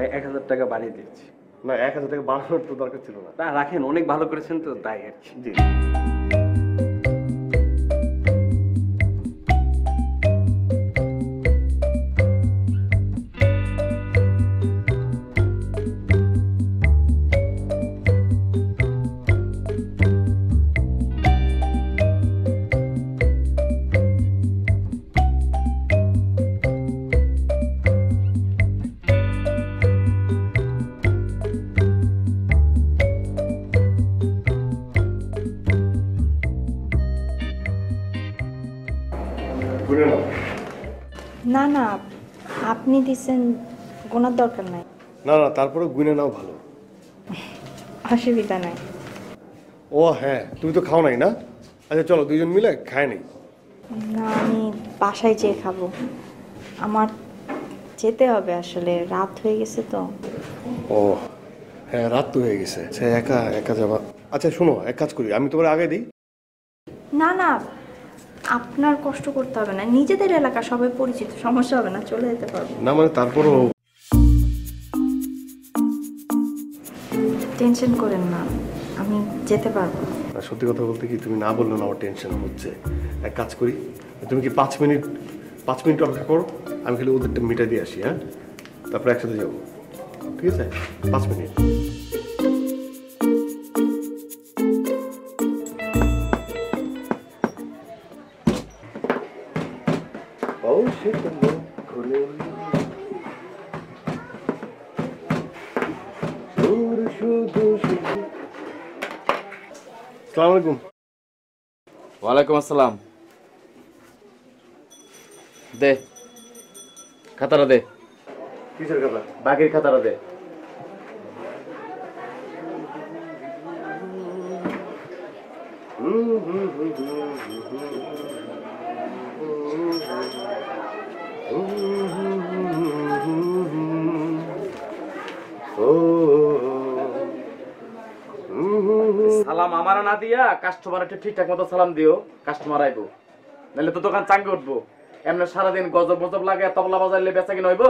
তাই 1000 টাকা বাড়িয়ে দিয়েছি। না 1000 টাকা বাড়ানোর তো দরকার ছিল না। না রাখেন, অনেক ভালো করেছেন তো তাই আর কি। জি না না, আপনি দিচ্ছেন, গোনার দরকার নাই। না না, তারপরে গুনে নাও ভালো। অসুবিধা নাই। ও হ্যাঁ, তুমি তো খাও নাই না? আচ্ছা চলো দুইজন মিলে খায় নেই। না, আমি বাসায় যেয়ে খাবো। আমার যেতে হবে, আসলে রাত হয়ে গেছে তো। ও হ্যাঁ, রাত তো হয়ে গেছে। আচ্ছা একা একা যাবা? আচ্ছা শোনো, এক কাজ করি, আমি তোমার আগে দিই। না না, আপনার কষ্ট করতে হবে না, নিজেদের এলাকা, সবাই পরিচিত, সমস্যা হবে না, চলে যেতে পারবো। না মানে তারপরও টেনশন করেন না, আমি যেতে পারবো। না, সত্যি কথা বলতে কি, তুমি না বললে না আমার টেনশন হচ্ছে। এক কাজ করি, তুমি কি 5 মিনিট অপেক্ষা করো, আমি খালি ওদেরটা মিটাই দিয়ে আসি। হ্যাঁ, তারপরে একসাথে যাবো, ঠিক আছে? 5 মিনিট। আসসালামু আলাইকুম। ওয়ালাইকুম আসসালাম। দে খাতাটা দে। কিসের কথা? বাকির খাতাটা দে। সালাম আমারা না দিয়া কাস্টমার একটু ঠিকঠাক মতো সালাম দিও, কাস্টমার আইবো, নাহলে তো দোকান চাঙ্গে উঠবো। এমনি সারাদিন গজব গজব লাগে, তবলা বাজাইলে বেচা কিনা হইবো?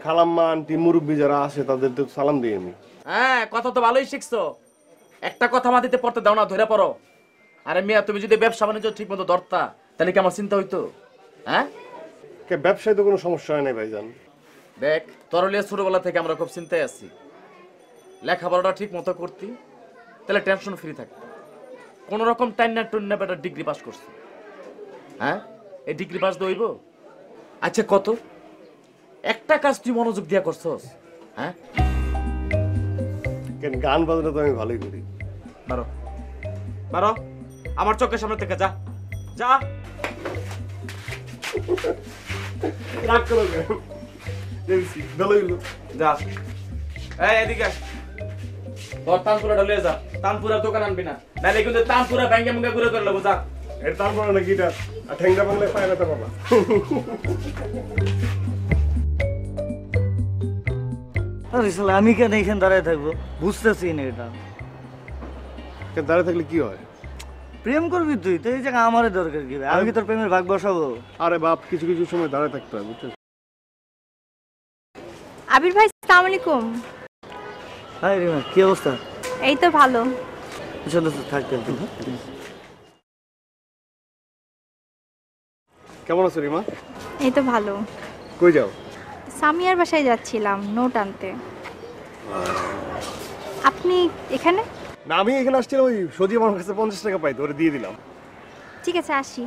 খালাম্মা আন্টি মুরব্বী যারা আছে তাদের তো সালাম দিই আমি। হ্যাঁ, কথা তো ভালোই শিখছো, একটা কথা মাটিতে পড়তে দাও না, ধরে পড়ো। আরে মিয়া, তুমি যদি ব্যবসা বাণিজ্য ঠিক মতো ধরতা তাহলে কি আমার চিন্তা হইতো? হ্যাঁ, ব্যবসায় তো কোনো সমস্যা হয় নাই ভাইজান। দেখ, তরলিয়া ছোটবেলা থেকে আমরা খুব চিন্তায় আছি, লেখাপড়াটা ঠিক মতো করতি তাহলে টেনশন ফ্রি থাকতো। কোন রকম টাইনা টুন্না বেটা ডিগ্রি পাস করছি। হ্যাঁ, এই ডিগ্রি পাস দইব? আচ্ছা কত একটা কাজ তুই মনোযোগ দিয়া করছস? হ্যাঁ, কেন গান বাজনা তো আমি ভালোই করি। বারো বারো, আমার চোখের সামনে থেকে যা যা। রাগ করো কেন? ভালোই হলো। যা, এই এদিকে আয়। তোর তানপুরা ঢলিয়ে যা, তানপুরা দোকান আনবি না, নাহলে কিন্তু তানপুরা ব্যাঙ্গে মুঙ্গে ঘুরে করে নেবো। যা। এর তারপর না গিটার আর ঠেঙ্গা বাংলা পায় ব্যথা বাবা। আরে শালা, আমি কেন এখানে দাঁড়ায় থাকবো? বুঝতেছি না এটা। দাঁড়িয়ে থাকলে কি হয়? প্রেম করবি তুই তো, এই জায়গা আমারই দরকার কি? আমি কি তোর প্রেমের ভাগ বসাবো? আরে বাপ, কিছু কিছু সময় দাঁড়িয়ে থাকতে হয়, বুঝছো? আবির ভাই, আসসালামু আলাইকুম। হাই রিমা, কি অবস্থা? এই তো ভালো। চলো তো, থাকতে। কেমন আছো রিমা? এই তো ভালো। কই যাও? সামিয়ার বাসায় যাচ্ছিলাম নোট আনতে। আপনি এখানে? না, আমি এখানে আসছিলাম, ওই সজীব আমার কাছে 50 টাকা পাইতো, ওরে দিয়ে দিলাম। ঠিক আছে, আসি।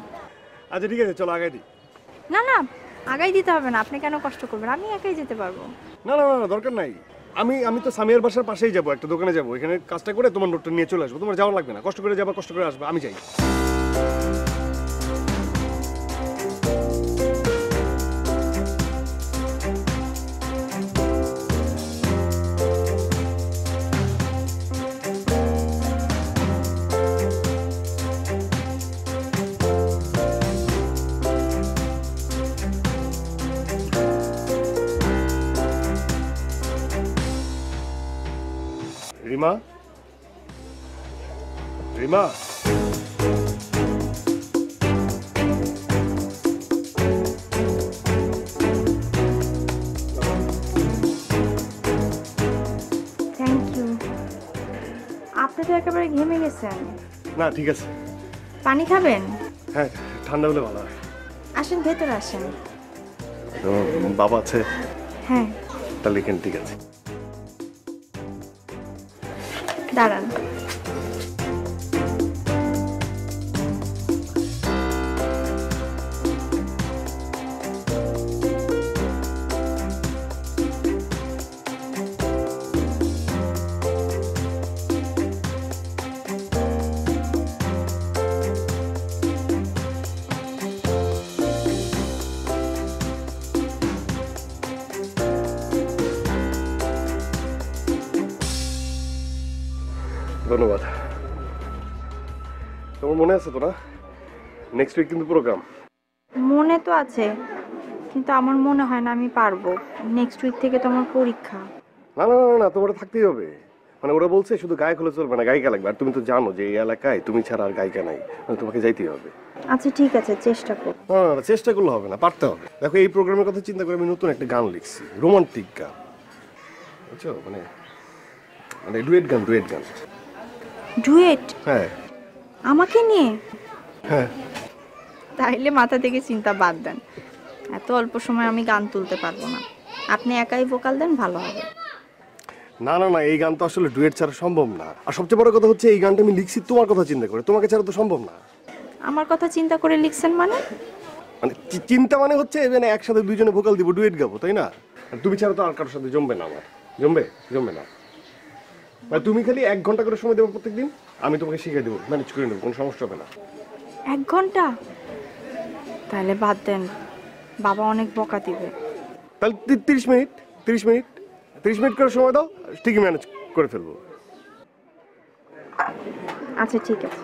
আচ্ছা ঠিক আছে, চলো আগাই দিই। না না, আগাই দিতে হবে না, আপনি কেন কষ্ট করবেন, আমি একাই যেতে পারবো। না না না, দরকার নাই। আমি তো সামিয়ার বাসার পাশেই যাবো, একটা দোকানে যাবো, এখানে কাজটা করে তোমার নোটটা নিয়ে চলে আসবো। তোমার যাওয়া লাগবে না, কষ্ট করে যাবা, কষ্ট করে আসবে, আমি যাই। রিমা, রিমা, আপনি তো একেবারে ঘেমে গেছেন। না ঠিক আছে, পানি খাবেন? হ্যাঁ ঠান্ডা হলে ভালো হয়। আসেন, ভেতরে আসেন। তোমার বাবা আছে? হ্যাঁ, তাহলে এখানে ঠিক আছে। দাঁড়ান। ধন্যবাদ। তোমার মনে আছে তো না, নেক্সট উইক কিন্তু প্রোগ্রাম। মনে তো আছে, কিন্তু আমার মনে হয় না আমি পারবো। নেক্সট উইক থেকে তো আমার পরীক্ষা। না না না না, তোমার থাকতেই হবে। মানে ওরা বলছে শুধু গায়ক হলে চলবে না, গায়িকা লাগবে। আর তুমি তো জানো যে এই এলাকায় তুমি ছাড়া আর গায়িকা নাই, মানে তোমাকে যাইতেই হবে। আচ্ছা ঠিক আছে, চেষ্টা করব। না না না, চেষ্টা করলে হবে না, পারতে হবে। দেখো এই প্রোগ্রামের কথা চিন্তা করে আমি নতুন একটা গান লিখছি, রোমান্টিক গান, বুঝছো? মানে মানে ডুয়েট গান, ডুয়েট গান। ডুয়েট? হ্যাঁ আমাকে নিয়ে? হ্যাঁ। তাইলে মাথা থেকে চিন্তা বাদ দেন, এত অল্প সময় আমি গান তুলতে পারবো না। আপনি একাই ভোকাল দেন, ভালো হবে। না না না, এই গান তো আসলে ডুয়েট ছাড়া সম্ভব না। আর সবচেয়ে বড় কথা হচ্ছে এই গানটা আমি লিখছি তোমার কথা চিন্তা করে, তোমাকে ছাড়া তো সম্ভব না। আমার কথা চিন্তা করে লিখছেন মানে? মানে চিন্তা মানে হচ্ছে মানে একসাথে দুইজনে ভোকাল দিব, ডুয়েট গাবো, তাই না? আর তুমি ছাড়া তো আর কারোর সাথে জমবে না আমার। জমবে? জমবে না। মানে তুমি খালি 1 ঘন্টা করে সময় দেবো প্রত্যেকদিন, আমি তোমাকে শিখিয়ে দেবো, ম্যানেজ করে নেবো, কোনো সমস্যা হবে না। 1 ঘন্টা? তাহলে বাদ দেন, বাবা অনেক বকা দিবে। তাহলে 30 মিনিট, 30 মিনিট, 30 মিনিট করে সময় দাও, ঠিকই ম্যানেজ করে ফেলবো। আচ্ছা ঠিক আছে।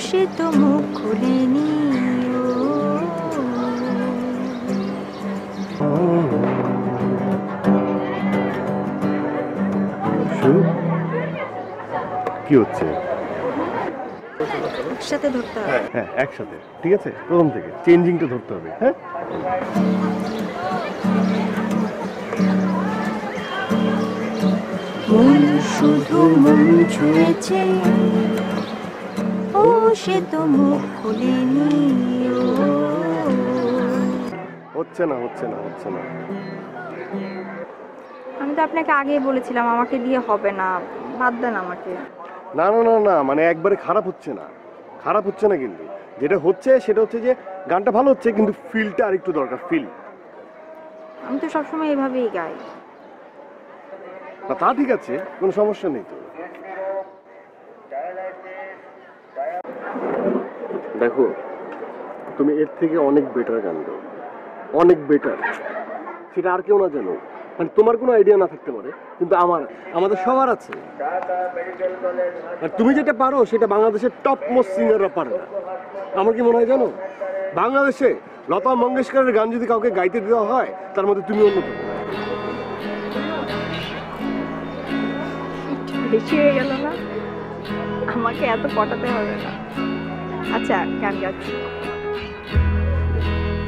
সে তো মুখ খুলেনি, কি হচ্ছে? একসাথে ধরতে হবে। হ্যাঁ একসাথে, ঠিক আছে? প্রথম থেকে চেঞ্জিংটা ধরতে হবে। হ্যাঁ মন শুধু মন ছুঁয়েছে, ও সে তো মুখ খুলেনি। হচ্ছে না, হচ্ছে না, হচ্ছে না। আমি তো আপনাকে আগেই বলেছিলাম আমাকে দিয়ে হবে না, বাদ দেন আমাকে। না না না না, মানে একবারে খারাপ হচ্ছে না, খারাপ হচ্ছে না। কিন্তু যেটা হচ্ছে সেটা হচ্ছে যে গানটা ভালো হচ্ছে, কিন্তু ফিলটা আরেকটু দরকার, ফিল। আমি তো সবসময় এভাবেই গাই। না তা ঠিক আছে, কোনো সমস্যা নেই তো। দেখো তুমি এর থেকে অনেক বেটার গান গাও, অনেক বেটার। সেটা আর কেউ না জানো, মানে তোমার কোনো আইডিয়া না থাকতে পারে, কিন্তু আমাদের সবার আছে। আর তুমি যেটা পারো সেটা বাংলাদেশের টপ মোস্ট সিঙ্গাররা পারে না। আমার কি মনে হয় জানো, বাংলাদেশে লতা মঙ্গেশকরের গান যদি কাউকে গাইতে দেওয়া হয়, তার মধ্যে তুমি অন্যতম। বেশি হয়ে গেল না? আমাকে এত পটাতে হবে না। আচ্ছা গান গাচ্ছি।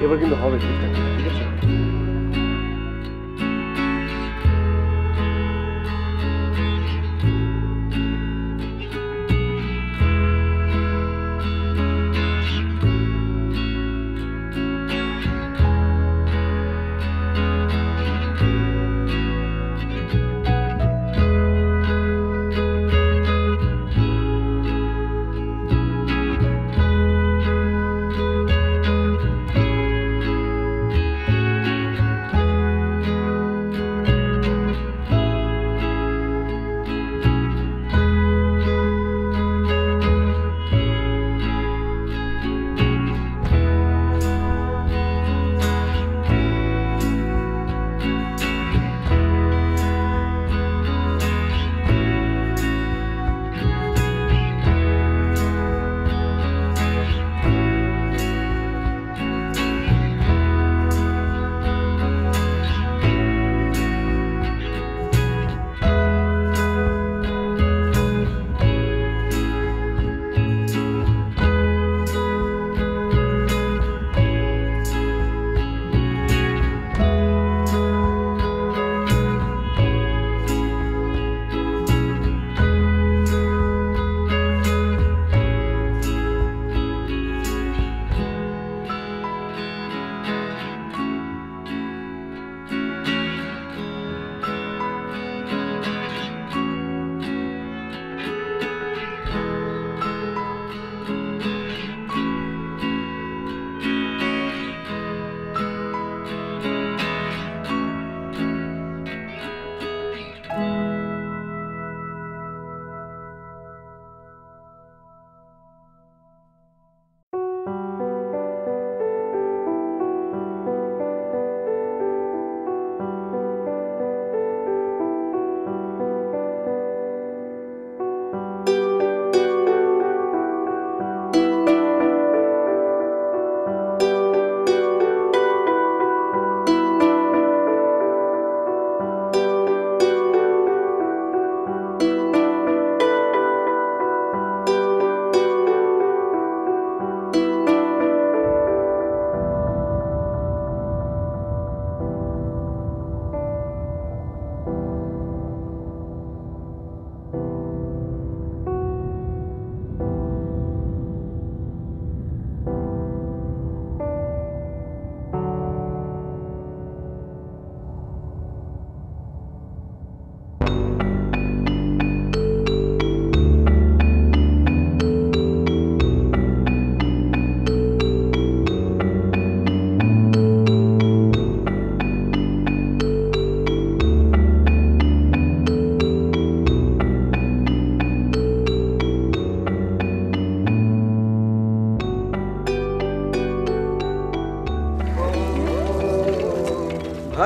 এবার কিন্তু হবে, ঠিক আছে?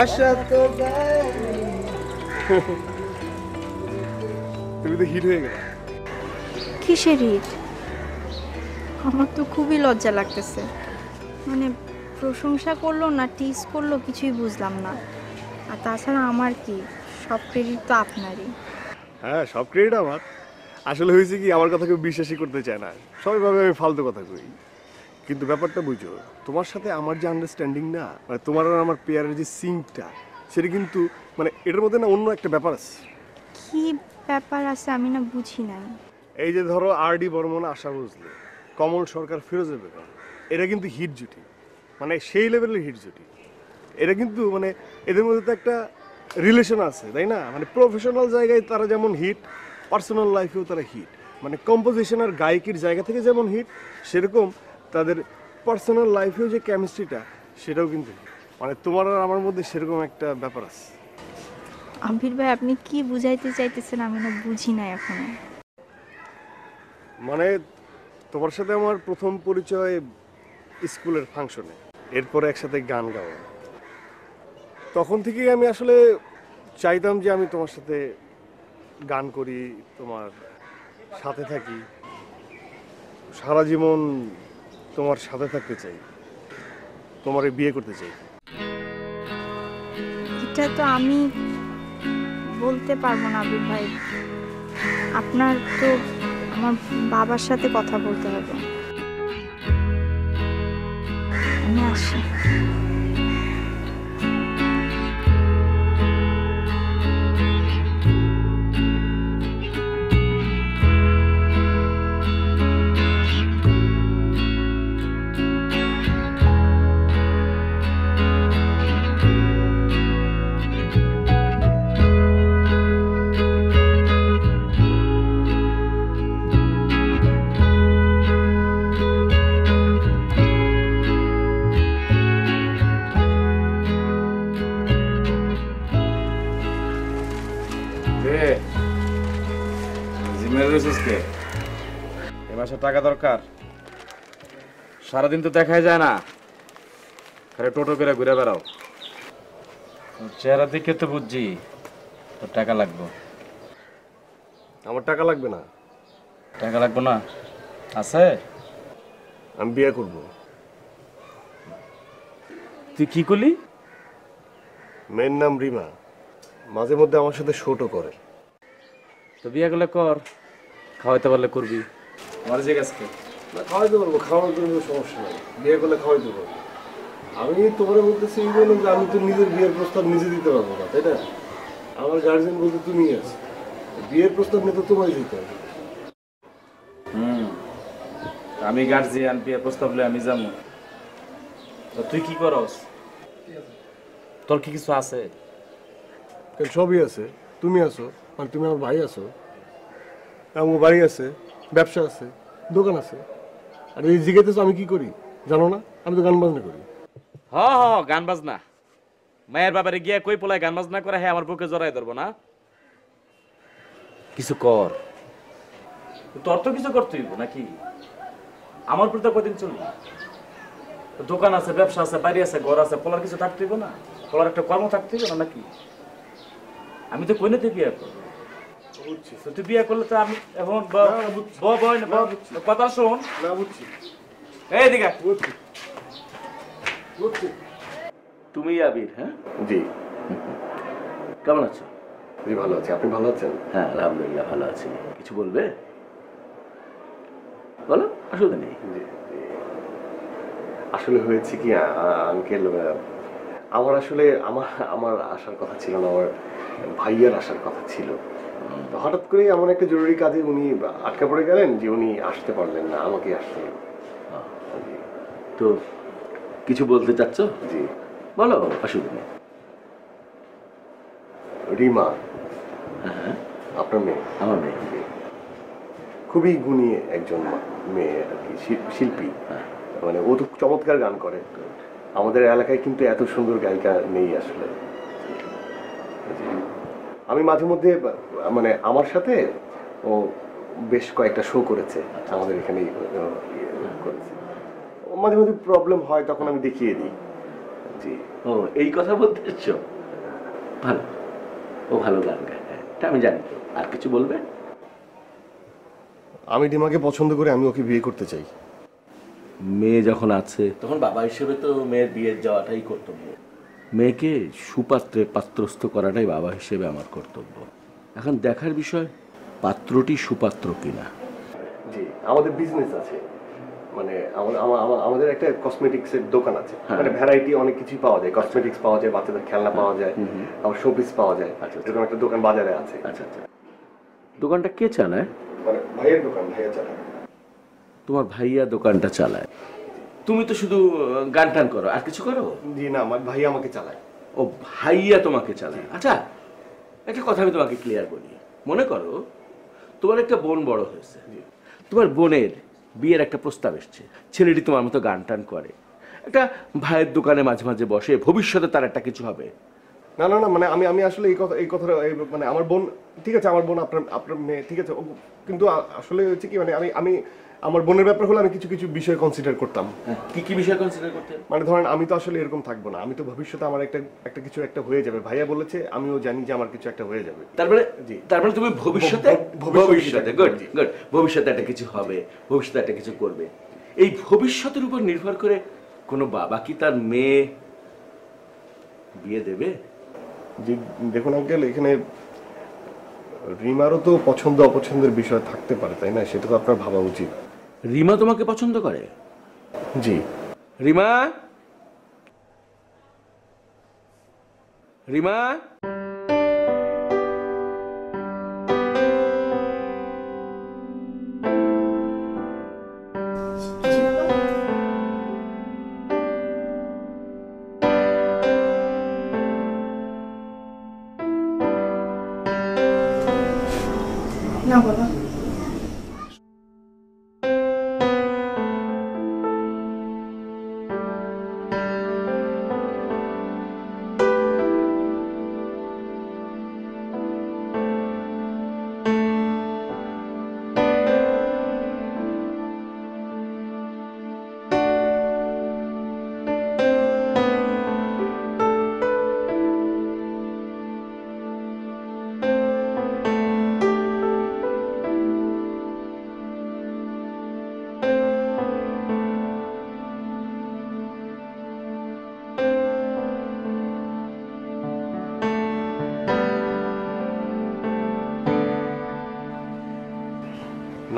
আশা তো তুমি তো হিট হয়ে গেল। কিসের হিট? আমার তো খুবই লজ্জা লাগতেছে। মানে প্রশংসা করলো না টিজ করলো কিছুই বুঝলাম না। আর তাছাড়া আমার কি, সব ক্রেডিট তো আপনারই। হ্যাঁ, সব ক্রেডিট আমার। আসলে হয়েছে কি, আমার কথা কেউ বিশ্বাসই করতে চায় না, সবাই ভাবে আমি ফালতু কথা কই। কিন্তু ব্যাপারটা বুঝো, তোমার সাথে আমার যে আন্ডারস্ট্যান্ডিং না, মানে তোমার আর আমার পেয়ারের যে সিঙ্কটা, সেটা কিন্তু মানে এটার মধ্যে না অন্য একটা ব্যাপার আছে। কি ব্যাপার আছে আমি না বুঝি নাই। এই যে ধরো আর.ডি. বর্মন, আশা ভোসলে, কমল সরকার, ফিরোজা বেগম, এরা কিন্তু হিট জুটি, মানে সেই লেভেলের হিট জুটি। এরা কিন্তু মানে এদের মধ্যে তো একটা রিলেশন আছে, তাই না? মানে প্রফেশনাল জায়গায় তারা যেমন হিট, পার্সোনাল লাইফেও তারা হিট। মানে কম্পোজিশন আর গায়কির জায়গা থেকে যেমন হিট, সেরকম তাদের পার্সোনাল লাইফেও যে কেমিস্ট্রিটা, সেটাও কিন্তু hit। মানে তোমার আর আমার মধ্যে সেরকম একটা ব্যাপার আছে। আবির ভাই আপনি কি বুঝাইতে চাইতেছেন আমি না বুঝি না এখনো। মানে তোমার সাথে আমার প্রথম পরিচয় স্কুলের ফাংশনে, এরপরে একসাথে গান গাওয়া। তখন থেকেই আমি আসলে চাইতাম যে আমি তোমার সাথে গান করি, তোমার সাথে থাকি, সারা জীবন তোমার সাথে থাকতে চাই, তোমারে বিয়ে করতে চাই। এটা তো আমি বলতে পারবো না আবির ভাই, আপনার তো আমার বাবার সাথে কথা বলতে হবে। আমি আসি। এ মাসে টাকা দরকার। সারাদিন তো দেখাই যায় না, আরে টোটো করে ঘুরে বেড়াও। চেহারা দেখে তো বুঝছি তোর টাকা লাগবে। আমার টাকা লাগবে না। টাকা লাগবে না আছে? আমি বিয়ে করব। তুই কি করলি? মেয়ের নাম রিমা, মাঝে মধ্যে আমার সাথে শোটও করে। তো বিয়ে করলে কর, খাওয়াইতে পারলে করবি। আমার যে গাছকে না, খাওয়াইতে পারবো, খাওয়ানোর জন্য সমস্যা নেই, বিয়ে করলে খাওয়াইতে পারবো। আমি তোমার বলতেছি এই জন্য যে আমি তো নিজের বিয়ের প্রস্তাব নিজে দিতে পারবো না, তাই না? আমার গার্জিয়ান বলতে তুমি আছো, বিয়ের প্রস্তাব নিয়ে তো তোমায় দিতে হবে। আমি গার্জিয়ান, বিয়ের প্রস্তাব লয়ে আমি যাবো। তো তুই কি করস? তোর কি কিছু আছে? সবই আছে, তুমি আছো, মানে তুমি আমার ভাই আছো, আমার বাড়ি আছে, ব্যবসা আছে, দোকান আছে। আর এই জিজ্ঞেস আমি কি করি জানো না? আমি তো গান বাজনা করি। হ হ, গান বাজনা। মায়ের বাবারে গিয়া কই পোলায় গান বাজনা করে, হ্যাঁ আমার বুকে জড়াই ধরবো না? কিছু কর। তোর তো কিছু করতে হইব নাকি? আমার প্রতি কদিন চলবে? দোকান আছে, ব্যবসা আছে, বাড়ি আছে, ঘর আছে, পোলার কিছু থাকতে হইব না? পোলার একটা কর্ম থাকতে হইব না নাকি? আমি তো কইনে তুই বিয়ে করবো। তুই বিয়ে করলে তো আমি এখন কথা শোন। না বুঝছি, এই দিকে বুঝছি। তুমি আবির? হ্যাঁ, জি কেমন আছো? জি ভালো আছি, আপনি ভালো আছেন? হ্যাঁ আলহামদুলিল্লাহ ভালো আছি। কিছু বলবে? বলো, অসুবিধা নেই। আসলে হয়েছে কি আঙ্কেল, আমার আসলে আমার আসার কথা ছিল না, আমার ভাইয়ের আসার কথা ছিল। তো হঠাৎ করে এমন একটা জরুরি কাজে উনি আটকা পড়ে গেলেন যে উনি আসতে পারলেন না, আমাকে আসতে হলো। তো কিছু বলতে চাচ্ছ? জি বলো, অসুবিধা নেই। রিমা হ্যাঁ, আপনার মেয়ে, আমার মেয়ে। খুবই গুণী একজন মেয়ে আর কি, শিল্পী। মানে ও তো চমৎকার গান করে। আমাদের এলাকায় কিন্তু এত সুন্দর গায়িকা নেই আসলে। আমি মাঝে মধ্যে মানে আমার সাথে ও বেশ কয়েকটা শো করেছে আমাদের এখানেই করেছে। মাঝে মধ্যে প্রবলেম হয়, তখন আমি দেখিয়ে দিই। জি। ও, এই কথা বলতে চাচ্ছ? ভালো, ও ভালো গান গায়, হ্যাঁ, এটা আমি জানি। তো আর কিছু বলবে? আমি রিমাকে পছন্দ করে আমি ওকে বিয়ে করতে চাই। মেয়ে যখন আছে তখন বাবা হিসেবে তো মেয়ের বিয়ে যাওয়াটাই কর্তব্য। মেয়েকে সুপাত্রে পাত্রস্থ করাটাই বাবা হিসেবে আমার কর্তব্য। এখন দেখার বিষয় পাত্রটি সুপাত্র কিনা। জি, আমাদের বিজনেস আছে, মানে আমাদের একটা কসমেটিক্সের দোকান আছে, মানে ভ্যারাইটি অনেক কিছুই পাওয়া যায়, কসমেটিক্স পাওয়া যায়, বাচ্চাদের খেলনা পাওয়া যায়, আবার শোপিস পাওয়া যায়। এরকম একটা দোকান বাজারে আছে। আচ্ছা আচ্ছা, দোকানটা কে চালায়? মানে ভাইয়ের দোকান, ভাইয়া চালায়। তোমার ভাইয়া দোকানটা চালায়, তুমি তো শুধু গান টান করো, আর কিছু করো? জি না, আমার ভাইয়া আমাকে চালায়। ও ভাইয়া তোমাকে চালায়। আচ্ছা, একটা কথা আমি তোমাকে ক্লিয়ার বলি। মনে করো তোমার একটা বোন বড় হয়েছে, তোমার বোনের বিয়ের একটা প্রস্তাব এসছে, ছেলেটি তোমার মতো গান টান করে, একটা ভাইয়ের দোকানে মাঝে মাঝে বসে, ভবিষ্যতে তার একটা কিছু হবে। না না না, মানে আমি আসলে এই কথাটা মানে আমার বোন, ঠিক আছে, আমার বোন আপনার মেয়ে, ঠিক আছে, কিন্তু আসলে হচ্ছে কি, মানে আমি আমার বোনের ব্যাপার হলে আমি কিছু কিছু বিষয় কনসিডার করতাম। কি কি বিষয় কনসিডার করতে? মানে ধরেন আমি তো আসলে এরকম থাকবো না, আমি তো ভবিষ্যতে আমার একটা কিছু একটা হয়ে যাবে, ভাইয়া বলেছে, আমিও জানি যে আমার কিছু একটা হয়ে যাবে। তারপরে জি, তারপরে তুমি ভবিষ্যতে ভবিষ্যতে গুড গুড, ভবিষ্যতে একটা কিছু হবে, ভবিষ্যতে একটা কিছু করবে। এই ভবিষ্যতের উপর নির্ভর করে কোনো বাবা কি তার মেয়ে বিয়ে দেবে? জি দেখুন আঙ্কেল, এখানে রিমারও তো পছন্দ অপছন্দের বিষয় থাকতে পারে, তাই না? সেটা তো আপনার ভাবা উচিত। রিমা তোমাকে পছন্দ করে? জি। রিমা, রিমা, না বাবা,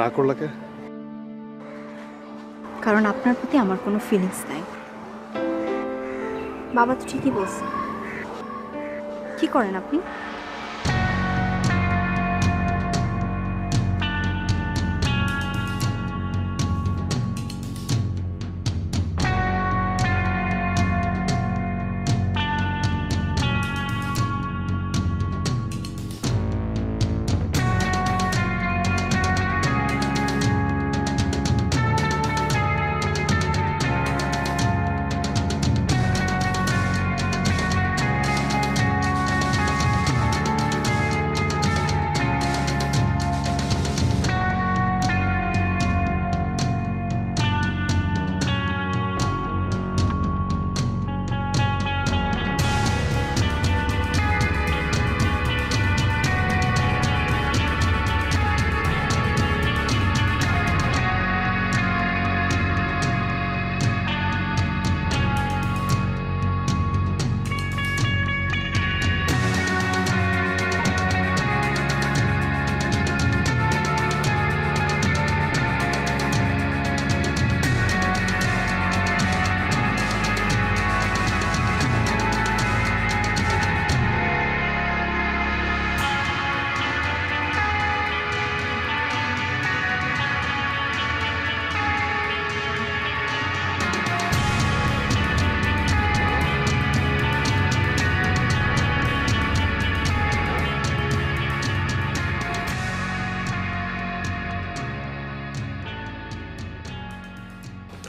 না করলাকে? কারণ আপনার প্রতি আমার কোনো ফিলিংস নাই। বাবা তো ঠিকই বলছে। কি করেন আপনি?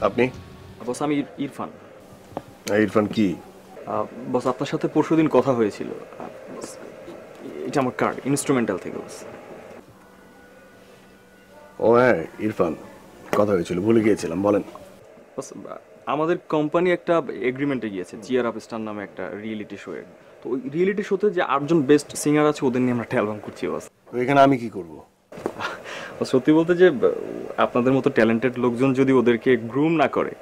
আপনি? বস আমি ইরফান। ইরফান কি? বস আপনার সাথে পরশুদিন কথা হয়েছিল। এটা আমার কার্ড, ইনস্ট্রুমেন্টাল থেকে বস। ও হ্যাঁ ইরফান, কথা হয়েছিল, ভুলে গিয়েছিলাম, বলেন। বস আমাদের কোম্পানি একটা এগ্রিমেন্টে গিয়েছে, চিয়ার আপ স্টার নামে একটা রিয়েলিটি শো এর। তো ওই রিয়েলিটি শোতে যে 8জন বেস্ট সিঙ্গার আছে ওদের নিয়ে আমরা একটা অ্যালবাম করছি বস। তো এখানে আমি কি করব? সত্যি বলতে যে আপনাদের মতো ট্যালেন্টেড লোকজন যদি ওদেরকে গ্রুম না করে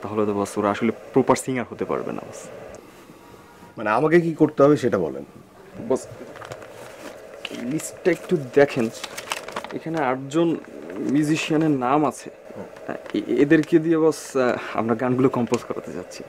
তাহলে তো বস ওরা আসলে প্রপার সিঙ্গার হতে পারবে না বস। মানে আমাকে কি করতে হবে সেটা বলেন। বস লিস্টটা একটু দেখেন, এখানে 8জন মিউজিশিয়ানের নাম আছে। এদেরকে দিয়ে বস আমরা গানগুলো কম্পোজ করাতে যাচ্ছি।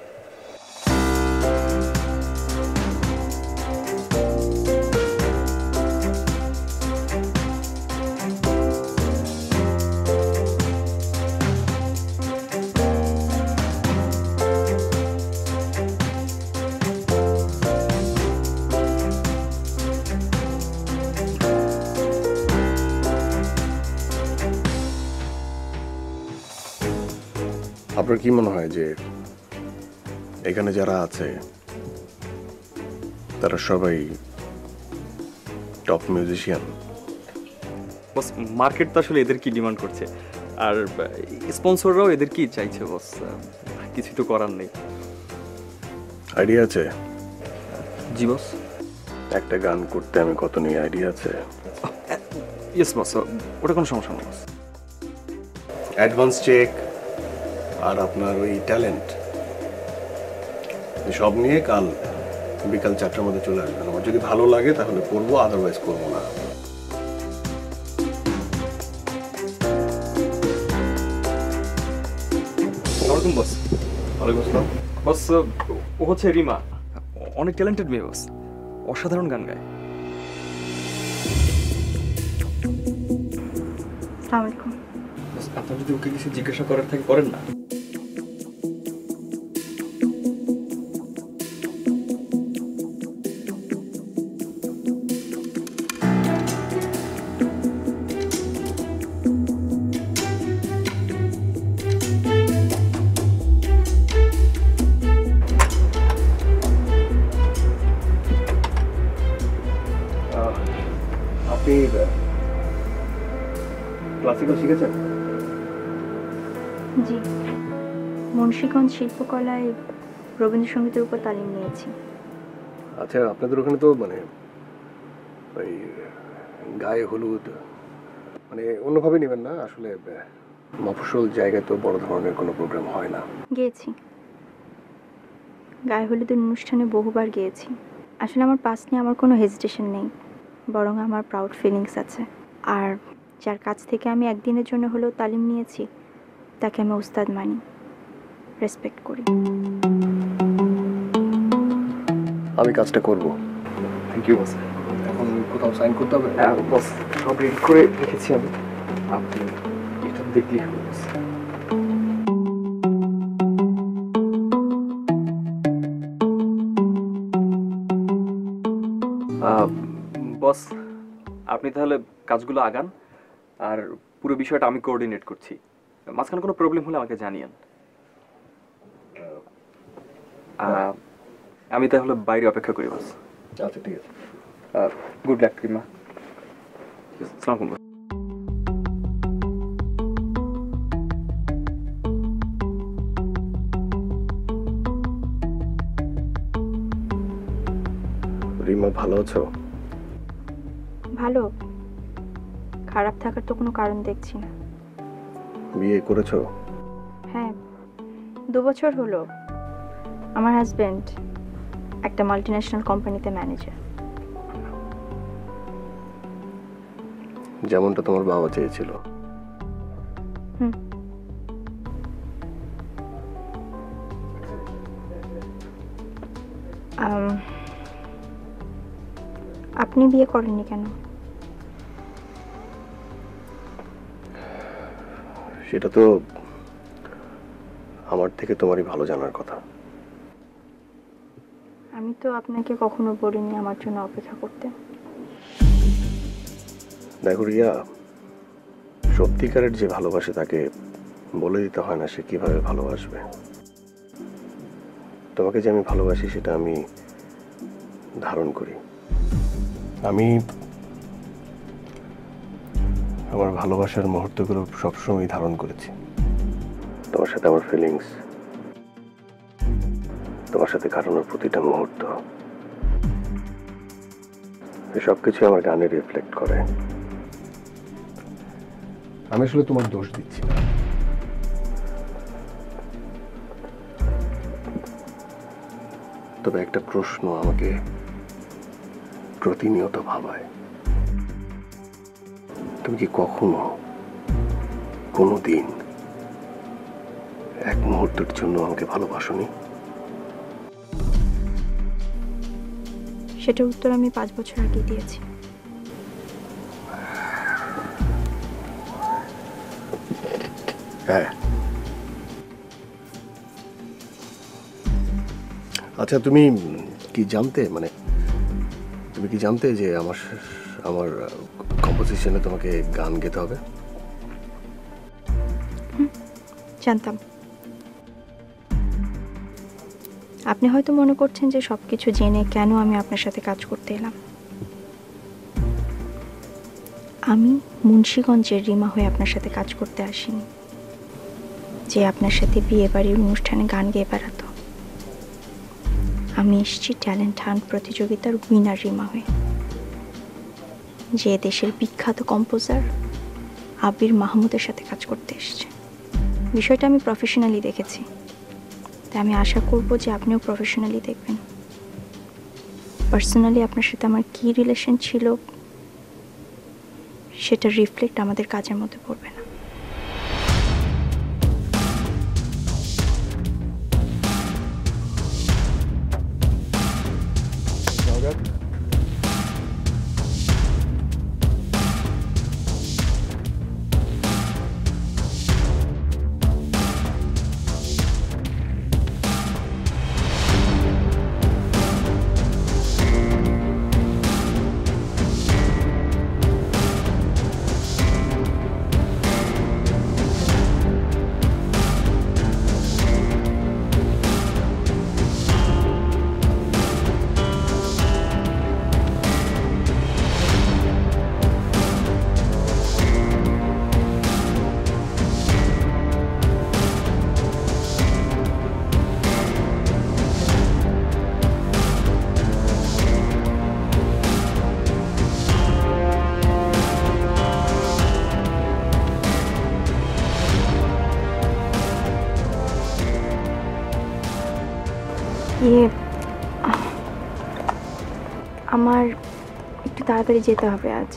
আপনার কি মনে হয় যে এখানে যারা আছে তারা সবাই টপ মিউজিশিয়ান? বস মার্কেট তো আসলে এদের কি ডিমান্ড করছে, আর স্পন্সররাও এদের কি চাইছে বস, কিছু তো করার নেই। আইডিয়া আছে? জি বস। একটা গান করতে আমি কত নিয়ে আইডিয়া আছে? ইয়েস বস, ওটা কোনো সমস্যা না বস। অ্যাডভান্স চেক আর আপনার ওই ট্যালেন্ট সব নিয়ে কাল বিকাল 4টার মধ্যে চলে আসবেন। আমার যদি ভালো লাগে তাহলে করবো, আদারওয়াইজ করবো না। ওরকম বস। ওয়ালাইকুম আসসালাম। বস ও হচ্ছে রিমা, অনেক ট্যালেন্টেড মেয়ে বস, অসাধারণ গান গায়। আসসালামু আলাইকুম। বস আপনার যদি ওকে কিছু জিজ্ঞাসা করার থাকে করেন না। আপনি ক্লাসিক্যাল শিখেছেন? জি, মুন্সিগঞ্জ শিল্পকলায় রবীন্দ্রসঙ্গীতের উপর তালিম নিয়েছি। আচ্ছা, আপনাদের ওখানে তো মানে ওই গায়ে হলুদ মানে অন্যভাবে নেবেন না, আসলে মফস্বল জায়গায় তো বড় ধরনের কোনো প্রোগ্রাম হয় না। গেয়েছি, গায়ে হলুদের অনুষ্ঠানে বহুবার গিয়েছি। আসলে আমার পাস নিয়ে আমার কোনো হেজিটেশন নেই, বরং আমার প্রাউড ফিলিংস আছে। আর যার কাছ থেকে আমি একদিনের জন্য হলেও তালিম নিয়েছি তাকে আমি উস্তাদ মানি, রেসপেক্ট করি। আমি কাজটা করব। Thank you boss. এখন কোথাও সাইন করতে হবে? বস সব রেডি করে রেখেছি আমি, আপনি এটা দেখলেই হবে বস। বস আপনি তাহলে কাজগুলো আগান, আর পুরো বিষয়টা আমি কোঅর্ডিনেট করছি। মাঝখানে কোনো প্রবলেম হলে আমাকে জানিয়েন। আমি তাহলে বাইরে অপেক্ষা করি বস। আচ্ছা ঠিক আছে। Good luck Rima. আসসালামু আলাইকুম। রিমা ভালো আছো? ভালো, খারাপ থাকার তো কোনো কারণ দেখছি না। বিয়ে করেছো? হ্যাঁ, 2 বছর হলো। আমার হাজবেন্ড একটা মাল্টিন্যাশনাল কোম্পানিতে ম্যানেজার। যেমনটা তোমার বাবা চেয়েছিল। হুম। আপনি বিয়ে করেননি কেন? সেটা তো আমার থেকে তোমারই ভালো জানার কথা। আমি তো আপনাকে কখনো বলিনি আমার জন্য অপেক্ষা করতে। দেখো রিয়া, সত্যিকারের যে ভালোবাসে তাকে বলে দিতে হয় না সে কিভাবে ভালোবাসবে। তোমাকে যে আমি ভালোবাসি সেটা আমি ধারণ করি। আমি আমার ভালোবাসার মুহূর্তগুলো সবসময় ধারণ করেছি। তোমার সাথে আমার ফিলিংস, তোমার সাথে কাটানোর প্রতিটা মুহূর্ত সব কিছু আমার গানে রিফ্লেক্ট করে। আমি আসলে তোমার দোষ দিচ্ছি না। তবে একটা প্রশ্ন আমাকে প্রতিনিয়ত ভাবায়, তুমি কি কখনো কোনো দিন এক মুহূর্তের জন্য আমাকে ভালোবাসোনি? সেটার উত্তর আমি 5 বছর আগে দিয়েছি। হ্যাঁ। আচ্ছা, তুমি কি জানতে, মানে তুমি কি জানতে যে আমার আমার কম্পোজিশনে তোমাকে গান গেতে হবে? জানতাম। আপনি হয়তো মনে করছেন যে সবকিছু জেনে কেন আমি আপনার সাথে কাজ করতে এলাম। আমি মুন্সিগঞ্জের রিমা হয়ে আপনার সাথে কাজ করতে আসিনি, যে আপনার সাথে বিয়ে বাড়ির অনুষ্ঠানে গান গেয়ে বেড়াতো। আমি এসেছি ট্যালেন্ট হান্ট প্রতিযোগিতার উইনার রিমা হয়ে, যে দেশের বিখ্যাত কম্পোজার আবির মাহমুদের সাথে কাজ করতে এসেছে। বিষয়টা আমি প্রফেশনালি দেখেছি, তাই আমি আশা করব যে আপনিও প্রফেশনালি দেখবেন। পার্সোনালি আপনার সাথে আমার কী রিলেশন ছিল সেটা রিফ্লেক্ট আমাদের কাজের মধ্যে পড়বে না। আমার একটু তাড়াতাড়ি যেতে হবে আজ।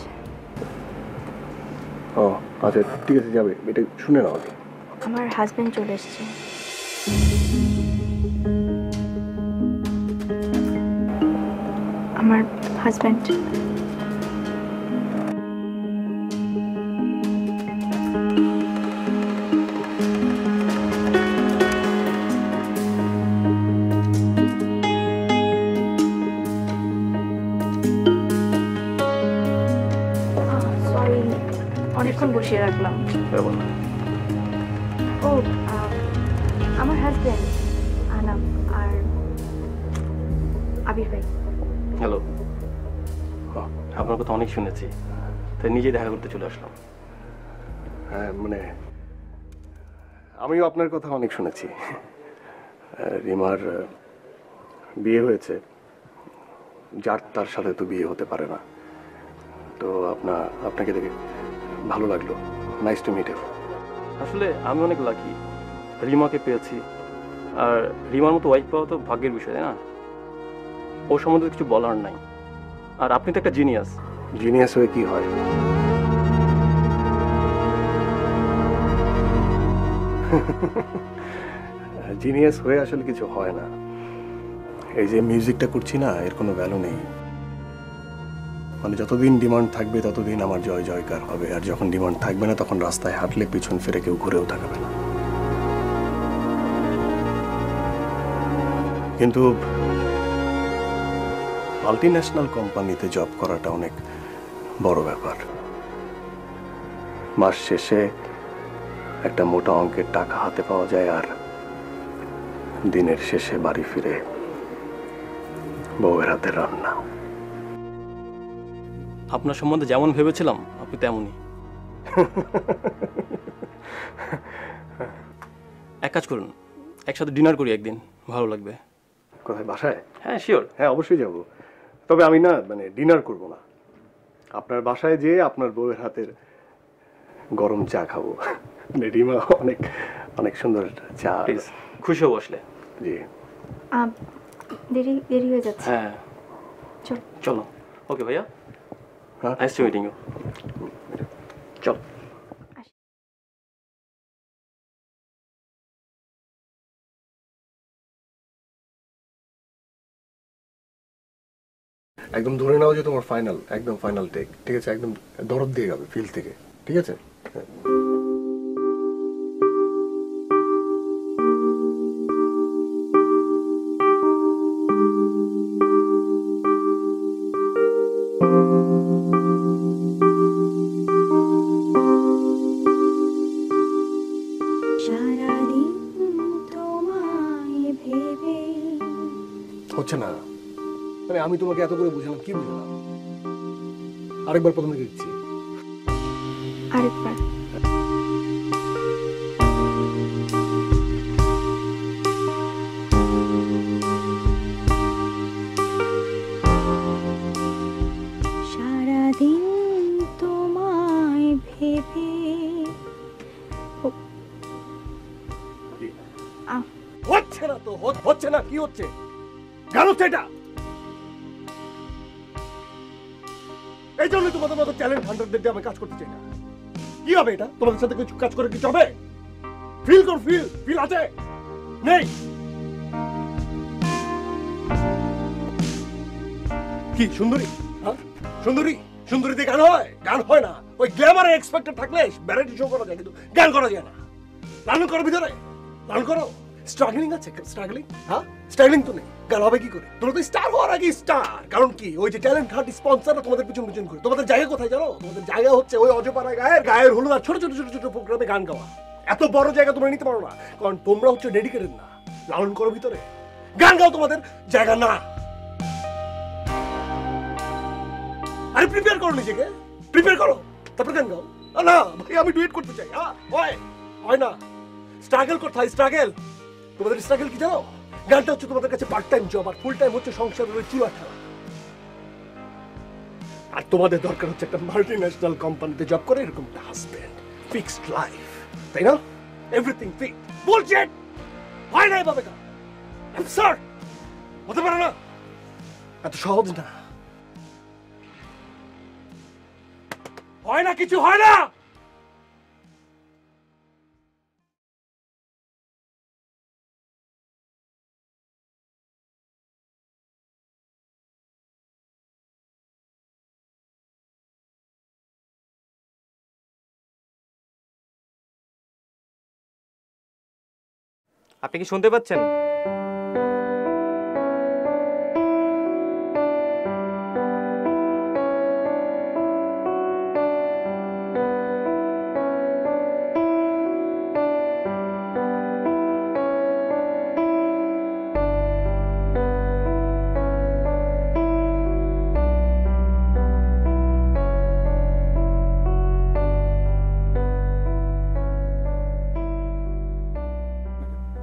ও আচ্ছা, ঠিক আছে, যাবে। এটা শুনে নাও আগে। আমার হাজবেন্ড চলে এসেছে। আমার হাজবেন্ড অনেকক্ষণ বসিয়ে রাখলাম। ও আমার হাজবেন্ড আনাম আর আবির ভাই। হ্যালো, আপনার কথা অনেক শুনেছি, তাই নিজে দেখা করতে চলে আসলাম। হ্যাঁ, মানে আমিও আপনার কথা অনেক শুনেছি। রিমার বিয়ে হয়েছে, যার তার সাথে তো বিয়ে হতে পারে না। তো আপনাকে দেখে ভালো লাগলো। Nice to meet you. আসলে আমি অনেক লাকি, রিমাকে পেয়েছি। আর রিমার মতো ওয়াইফ পাওয়া তো ভাগ্যের বিষয়, তাই না? ও সম্বন্ধে কিছু বলার নাই। আর আপনি তো একটা জিনিয়াস। জিনিয়াস হয়ে কি হয়? জিনিয়াস হয়ে আসলে কিছু হয় না। এই যে মিউজিকটা করছি না, এর কোনো ভ্যালু নেই। মানে যতদিন ডিমান্ড থাকবে ততদিন আমার জয় জয়কার হবে, আর যখন ডিমান্ড থাকবে না তখন রাস্তায় হাঁটলে পিছন ফিরে কেউ ঘুরেও তাকাবে না। কিন্তু মাল্টিন্যাশনাল কোম্পানিতে জব করাটা অনেক বড় ব্যাপার। মাস শেষে একটা মোটা অঙ্কের টাকা হাতে পাওয়া যায়, আর দিনের শেষে বাড়ি ফিরে বউয়ের হাতে রান্না। আপনার সম্বন্ধে যেমন ভেবেছিলাম আপনি তেমনই। এক কাজ করুন, একসাথে ডিনার করি একদিন, ভালো লাগবে। কোথায়, বাসায়? হ্যাঁ, শিওর। হ্যাঁ, অবশ্যই যাব। তবে আমি না, মানে ডিনার করব না, আপনার বাসায় যেয়ে আপনার বউয়ের হাতের গরম চা খাবো। রিমা অনেক অনেক সুন্দর চা। প্লিজ খুশি হয়ে বসলে। জি দেরি দেরি হয়ে যাচ্ছে। হ্যাঁ চল। চলো। ওকে ভাইয়া, হ্যাঁ নাইস টু মিটিং ইউ। চল। একদম ধরে নাও যে তোমার ফাইনাল, একদম ফাইনাল টেক, ঠিক আছে? একদম দরদ দিয়ে যাবে ফিল থেকে, ঠিক আছে? সারাদিন তোমায় ভেবে। হচ্ছে না মানে আমি তোমাকে এত করে বুঝালাম, কি বুঝালাম? আরেকবার প্রথমে দিচ্ছি। আরেকবার। সারাদিন তোমায় ভেবে। হচ্ছে না তো, হচ্ছে না, কি হচ্ছে? জানো তো এটা, এই জন্য তোমাদের মতো ট্যালেন্ট হান্টারদের দিয়ে আমি কাজ করতে চাই না। কি হবে এটা? তোমাদের সাথে কিছু কাজ করে কিছু হবে? ফিল কর, ফিল ফিল আছে নেই? কি সুন্দরী? হ্যাঁ সুন্দরী, সুন্দরী দিয়ে গান হয়? গান হয় না। ওই গ্ল্যামারে এক্সপেক্টেড থাকলে ভ্যারাইটি শো করা যায়, কিন্তু গান করা যায় না। লালন করো ভিতরে, লালন করো। স্ট্রাগলিং আছে, স্ট্রাগলিং? হ্যাঁ স্ট্রাগলিং তো নেই, গান হবে কি করে? তোমরা তো স্টার হওয়ার আগে স্টার। কারণ কি? ওই যে ট্যালেন্ট হান্ট স্পন্সররা তোমাদের পিছন পিছন করে। তোমাদের জায়গা কোথায় জানো? তোমাদের জায়গা হচ্ছে ওই অজপাড়া গায়ের হলুদ আর ছোট ছোট ছোট ছোট প্রোগ্রামে গান গাওয়া। এত বড় জায়গা তোমরা নিতে পারো না, কারণ তোমরা হচ্ছে ডেডিকেটেড না। লালন করো ভিতরে, গান গাও, তোমাদের জায়গা না। আরে প্রিপেয়ার করো নিজেকে, প্রিপেয়ার করো, তারপর গান গাও। না ভাই আমি ডুয়েট করতে চাই। হয় হয় না, স্ট্রাগল করতে হয়, স্ট্রাগল। তোমাদের স্ট্রাগল কি জানো? গানটা হচ্ছে তোমাদের কাছে পার্ট টাইম জব, আর ফুল টাইম হচ্ছে সংসারের চুলা ঠেলা। আর তোমাদের দরকার হচ্ছে একটা মাল্টি ন্যাশনাল কোম্পানিতে জব করে এরকম একটা হাজবেন্ড, ফিক্সড লাইফ, তাই না? Everything fixed. বুলশিট! হয় না এভাবে কাজ, অ্যাবসার্ড, হতে পারে না, এত সহজ না। হয় না, কিছু হয় না। আপনি কি শুনতে পাচ্ছেন?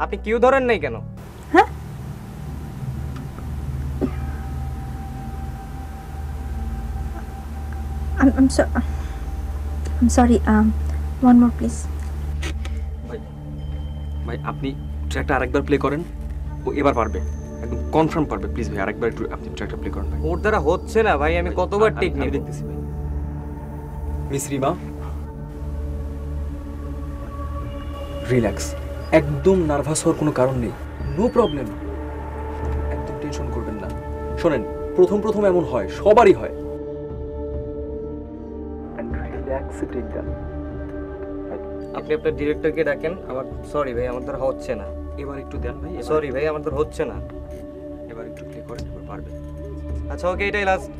আপনি কিউ ধরেন নাই কেন? হ্যাঁ I'm sorry. One more please. ভাই আপনি ট্র্যাকটা আরেকবার প্লে করেন, ও এবার পারবে, একদম কনফার্ম পারবে। প্লিজ ভাই আরেকবার একটু আপনি ট্র্যাকটা প্লে করেন ভাই। ওর দ্বারা হচ্ছে না ভাই, আমি কতবার টেক নিয়ে দেখতেছি ভাই। মিস রিমা, রিল্যাক্স, একদম নার্ভাস হওয়ার কোনো কারণ নেই, নো প্রবলেম, একদম টেনশন করবেন না। শোনেন, প্রথম প্রথম এমন হয়, সবারই হয়। আপনি আপনার ডিরেক্টরকে ডাকেন। আমার সরি ভাই, আমার দ্বারা হচ্ছে না। এবার একটু দেন ভাই। সরি ভাই, আমার দ্বারা হচ্ছে না। এবার একটু প্লে করেন, এবার পারবে। আচ্ছা ওকে, এটাই লাস্ট।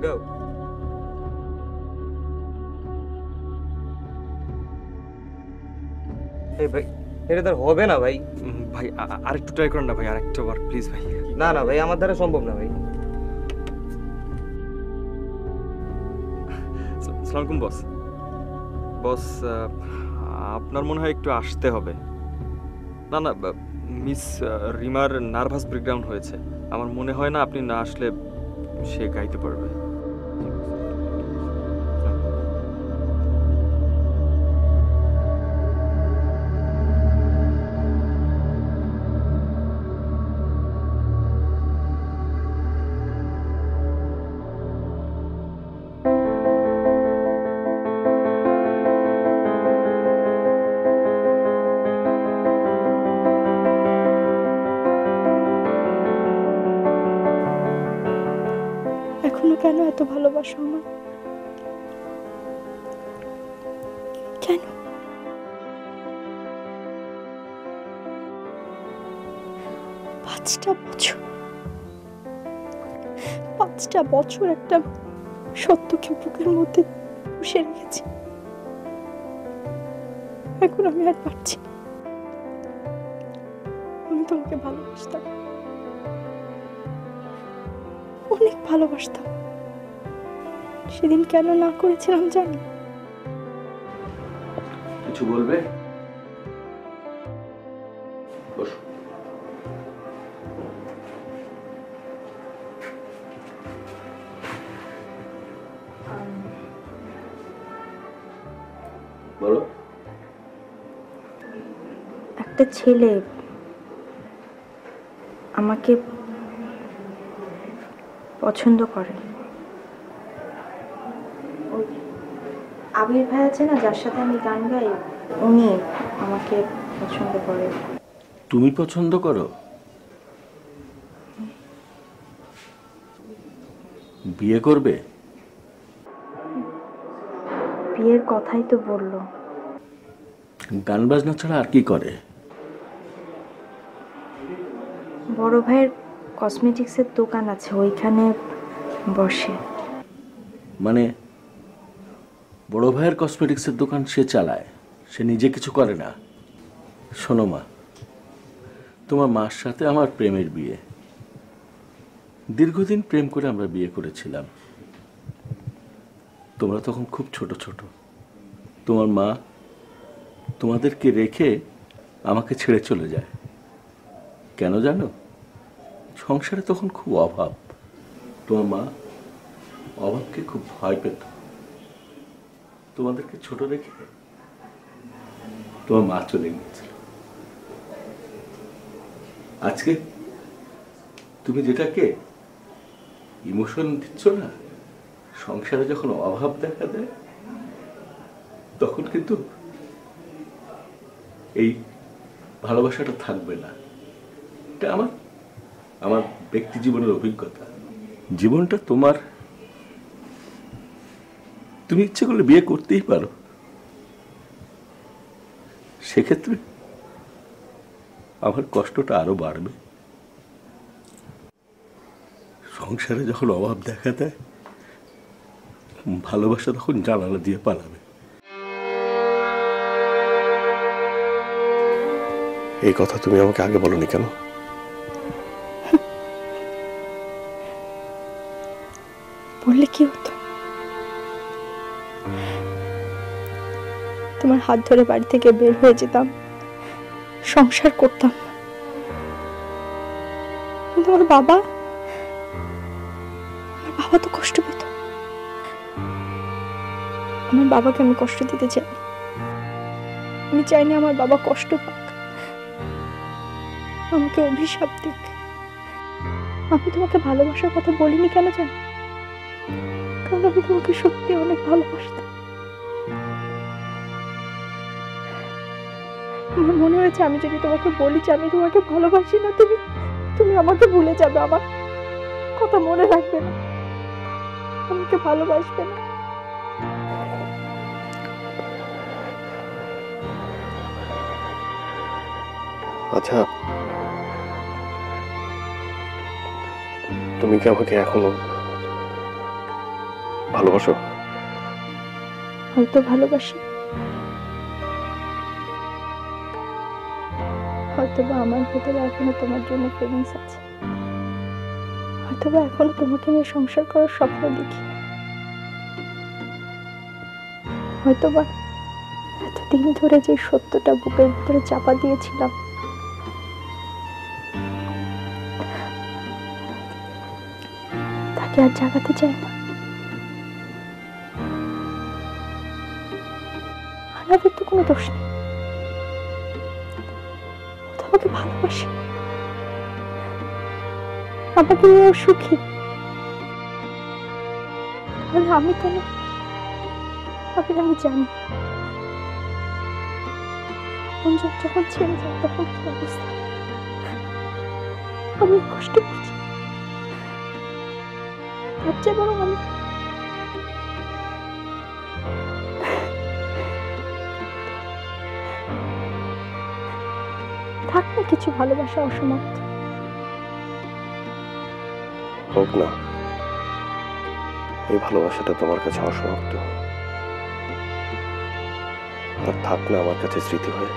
Go. এই ভাই, এটা তো হবে না ভাই। ভাই আরেকটু ট্রাই করেন না ভাই, আরেকটা বার প্লিজ ভাই। না না ভাই, আমার দ্বারা সম্ভব না ভাই। আসসালামু আলাইকুম বস। বস আপনার মনে হয় একটু আসতে হবে। না না, মিস রিমার নার্ভাস ব্রেকডাউন হয়েছে। আমার মনে হয় না আপনি না আসলে সে গাইতে পারবে। এখনো কেন এত ভালোবাসো আমার? কেন? পাঁচটা বছর একটা সত্যকে বুকের মধ্যে পুষে রেখেছি। এখন আমি আর পারছি না। আমি তোমাকে ভালোবাসতাম, অনেক ভালোবাসতাম। সেদিন কেন না করেছিলাম জানি? কিছু বলবে? বসো। বলো। একটা ছেলে আমাকে পছন্দ করে। ওই আবির ভাই আছে না, যার সাথে আমি গান গাই, উনি আমাকে পছন্দ করে। তুমি পছন্দ করো? বিয়ে করবে? বিয়ের কথাই তো বললো। গান বাজনা ছাড়া আর কি করে? বড় ভাইয়ের কসমেটিক্সের দোকান আছে, ওইখানে বসে। মানে বড় ভাইয়ের কসমেটিক্সের দোকান সে চালায়, সে নিজে কিছু করে না? শোনো মা, তোমার মার সাথে আমার প্রেমের বিয়ে। দীর্ঘদিন প্রেম করে আমরা বিয়ে করেছিলাম। তোমরা তখন খুব ছোট ছোট। তোমার মা তোমাদেরকে রেখে আমাকে ছেড়ে চলে যায়। কেন জানো? সংসারে তখন খুব অভাব। তোমার মা অভাবকে খুব ভয় পেত। তোমাদেরকে ছোট রেখে তোমার মা চলে গিয়েছিল। আজকে তুমি যেটাকে ইমোশন দিচ্ছ না, সংসারে যখন অভাব দেখা দেয় তখন কিন্তু এই ভালোবাসাটা থাকবে না। এটা আমার ব্যক্তি জীবনের অভিজ্ঞতা। জীবনটা তোমার, তুমি ইচ্ছে করলে বিয়ে করতেই পারো। সেক্ষেত্রে আমার কষ্টটা আরো বাড়বে। সংসারে যখন অভাব দেখা দেয়, ভালোবাসা তখন জানালা দিয়ে পালাবে। এই কথা তুমি আমাকে আগে বলনি কেন? বললে কি হতো? তোমার হাত ধরে বাড়ি থেকে বের হয়ে যেতাম, সংসার করতাম। কিন্তু আমার বাবা তো কষ্ট পেত। আমার বাবাকে আমি কষ্ট দিতে চাই। আমি চাইনি আমার বাবা কষ্ট পাক, আমাকে অভিশাপ দিক। আমি তোমাকে ভালোবাসার কথা বলিনি কেন জানো? কারণ আমি তোমাকে সত্যি অনেক ভালোবাসতাম। আমার মনে হয়েছে আমি যদি তোমাকে বলি যে আমি তোমাকে ভালোবাসি না, তুমি আমাকে ভুলে যাবে, আমার কথা মনে রাখবে না, আমাকে ভালোবাসবে না। আচ্ছা, তুমি কি আমাকে এখনো ভালোবাসো? হয়তো ভালোবাসি, হয়তোবা আমার ভেতরে এখনো তোমার জন্য ফিলিংস আছে, হয়তোবা এখনো তোমাকে নিয়ে সংসার করার স্বপ্ন দেখি, হয়তোবা এতদিন এতদিন ধরে যে সত্যটা বুকের ভিতরে চাপা দিয়েছিলাম, তাকে আর জাগাতে চাই না। আলাপের তো কোনো দোষ নেই, ও তো আমাকে ভালোবাসে, আমাকে নিয়ে ও সুখী। তাহলে আমি কেন? আমি জানি আপনজন যখন ছেড়ে যায় তখন কি অবস্থা, আমি কষ্ট পাচ্ছি। তার চেয়ে বরং আমি থাক না কিছু ভালোবাসা অসমাপ্ত। হোক না, এই ভালোবাসাটা তোমার কাছে অসমাপ্ত, আর থাক না আমার কাছে স্মৃতি হয়ে।